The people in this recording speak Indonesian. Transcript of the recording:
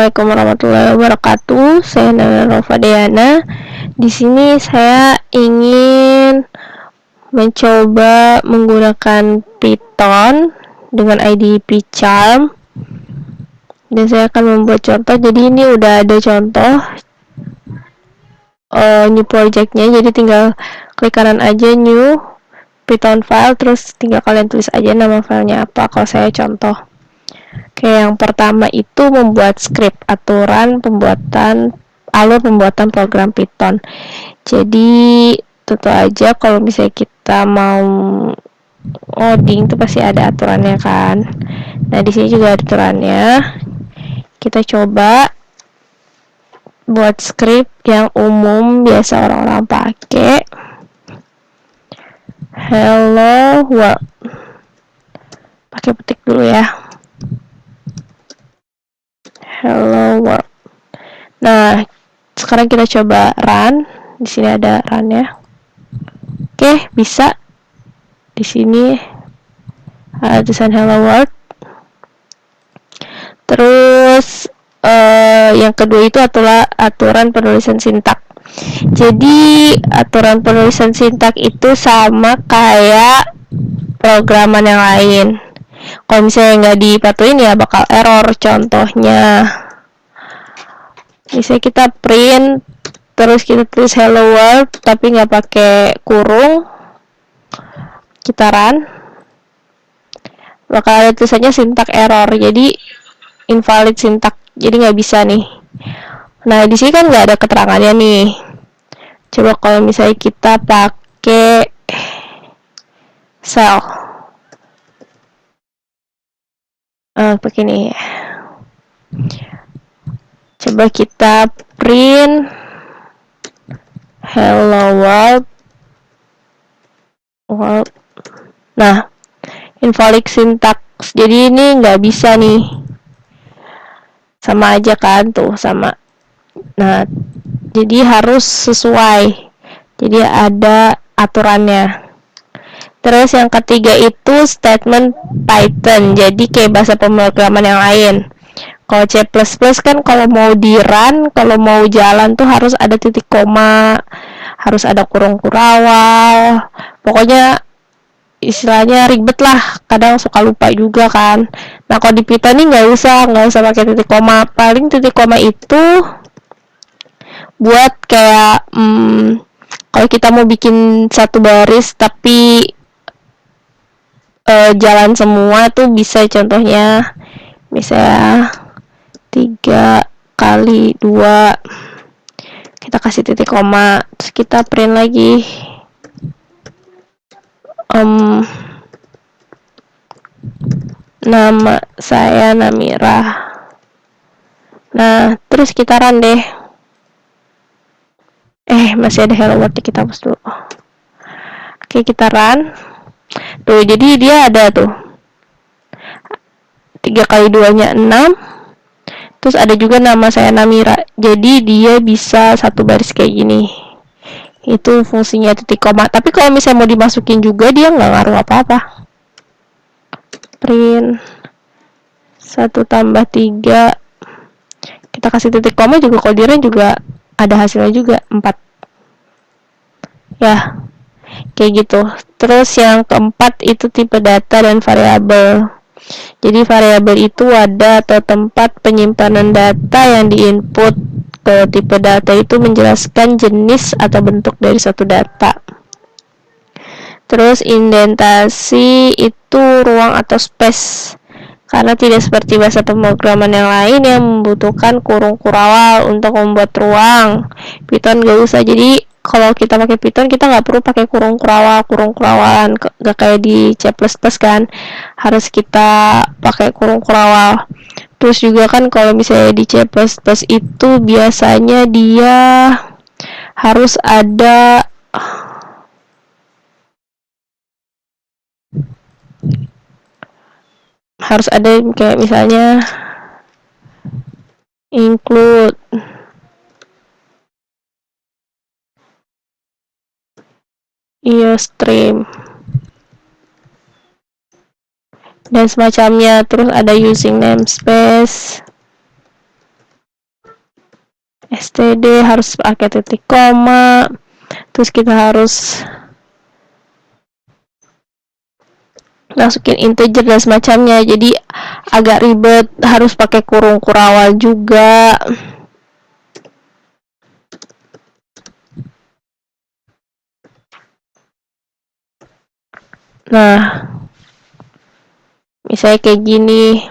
Assalamualaikum warahmatullahi wabarakatuh. Saya Nana Nova Deana. Di sini saya ingin mencoba menggunakan Python dengan ID pcharm. Dan saya akan membuat contoh. Jadi ini udah ada contoh new projectnya. Jadi tinggal klik kanan aja new Python file, terus tinggal kalian tulis aja nama filenya apa. Kalau saya contoh. Oke, yang pertama itu membuat script aturan alur pembuatan program Python. Jadi tentu aja kalau misalnya kita mau coding itu pasti ada aturannya kan. Nah, di sini juga ada aturannya. Kita coba buat script yang umum biasa orang-orang pakai. Hello world. Pakai petik dulu ya. Hello world. Nah, sekarang kita coba run. Di sini ada run ya. Oke, bisa. Di sini ada tulisan hello world. Terus yang kedua itu adalah aturan penulisan sintak. Jadi aturan penulisan sintak itu sama kayak programan yang lain. Kalau misalnya nggak dipatuhin ya bakal error. Contohnya, misalnya kita print terus kita tulis hello world tapi nggak pakai kurung, kita run, bakal ada tulisannya sintak error. Jadi invalid sintak. Jadi nggak bisa nih. Nah, di sini kan nggak ada keterangannya nih. Coba kalau misalnya kita pakai cell. Begini. Coba kita print hello world. Nah, invalid syntax. Jadi ini nggak bisa nih. Sama aja kan tuh, sama. Nah, jadi harus sesuai. Jadi ada aturannya. Terus yang ketiga itu statement Python. Jadi kayak bahasa pemrograman yang lain. Kalau C++ kan kalau mau di run, kalau mau jalan tuh harus ada titik koma, harus ada kurung kurawal. Pokoknya istilahnya ribet lah. Kadang suka lupa juga kan. Nah, kalau di Python ini nggak usah pakai titik koma. Paling titik koma itu buat kayak kalau kita mau bikin satu baris tapi jalan semua tuh bisa. Contohnya misalnya 3 kali 2, kita kasih titik koma, terus kita print lagi nama saya Namira. Nah, terus kita run deh. Masih ada hello world, kita hapus dulu. Oke, kita run. Tuh, jadi dia ada tuh 3 kali 2 nya 6. Terus ada juga nama saya Namira. Jadi dia bisa satu baris kayak gini. Itu fungsinya titik koma. Tapi kalau misalnya mau dimasukin juga dia nggak ngaruh apa-apa. Print 1 tambah 3. Kita kasih titik koma juga, kalau di run juga ada hasilnya juga 4. Ya, kayak gitu. Terus yang keempat itu tipe data dan variabel. Jadi variabel itu ada atau tempat penyimpanan data yang diinput. Ke tipe data itu menjelaskan jenis atau bentuk dari suatu data. Terus indentasi itu ruang atau space. Karena tidak seperti bahasa pemrograman yang lain yang membutuhkan kurung kurawal untuk membuat ruang. Python gak usah. Jadi kalau kita pakai Python kita nggak perlu pakai kurung kurawalan, nggak kayak di C++ kan, harus kita pakai kurung kurawal. Terus juga kan kalau misalnya di C++ itu biasanya dia harus ada kayak misalnya include stream dan semacamnya. Terus ada using namespace. std harus pakai titik koma, terus kita harus masukin integer dan semacamnya, jadi agak ribet, harus pakai kurung kurawal juga. Nah, misalnya kayak gini,